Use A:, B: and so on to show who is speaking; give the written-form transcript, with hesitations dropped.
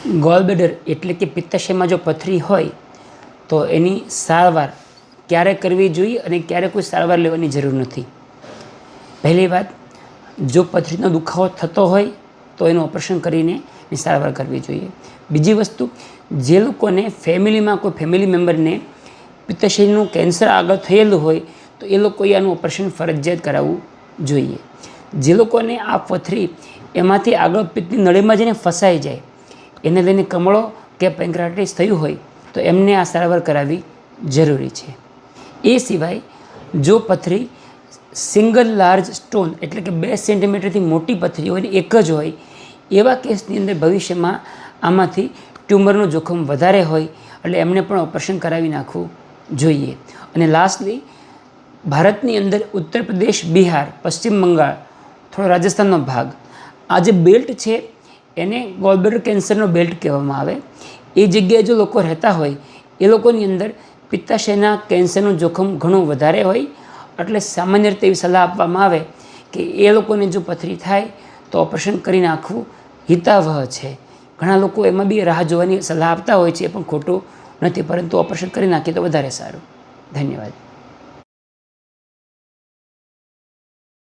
A: ગોલબ્લેડર એટલે કે પિત્તાશયમાં જો પથરી હોય તો એની સારવાર ક્યારે કરવી જોઈએ અને ક્યારે કોઈ સારવાર લેવાની જરૂર નથી. પહેલી વાત, જો પથરીનો દુખાવો થતો હોય તો એનું ઓપરેશન કરીને એની સારવાર કરવી જોઈએ. બીજી વસ્તુ, જે લોકોને ફેમિલીમાં કોઈ ફેમિલી મેમ્બરને પિત્તાશયનું કેન્સર આગળ થયેલું હોય તો એ લોકોએ આનું ઓપરેશન ફરજિયાત કરાવવું જોઈએ. જે લોકોને આ પથરી એમાંથી આગળ પિત્તની નળીમાં જઈને ફસાઈ જાય, એને લઈને કમળો કે પેન્ક્રાટાઇટિસ થયું હોય તો એમને આ સારવાર કરાવવી જરૂરી છે. એ સિવાય જો પથરી સિંગલ લાર્જ સ્ટોન એટલે કે 2 સેન્ટીમીટરથી મોટી પથરી હોય ને એક જ હોય, એવા કેસની અંદર ભવિષ્યમાં આમાંથી ટ્યુમરનું જોખમ વધારે હોય એટલે એમને પણ ઓપરેશન કરાવી નાખવું જોઈએ. અને લાસ્ટલી, ભારતની અંદર ઉત્તર પ્રદેશ, બિહાર, પશ્ચિમ બંગાળ, થોડો રાજસ્થાનનો ભાગ, આ જે બેલ્ટ છે એને ગોલબ્લેડર કેન્સરનો બેલ્ટ કહેવામાં આવે. એ જગ્યાએ જો લોકો રહેતા હોય એ લોકોની અંદર પિત્તાશયના કેન્સરનું જોખમ ઘણું વધારે હોય. એટલે સામાન્ય રીતે એવી સલાહ આપવામાં આવે કે એ લોકોને જો પથરી થાય તો ઓપરેશન કરી નાખવું હિતાવહ છે. ઘણા લોકો એમાં બી રાહ જોવાની સલાહ આપતા હોય છે, એ પણ ખોટું નથી, પરંતુ ઓપરેશન કરી નાખીએ તો વધારે સારું. ધન્યવાદ.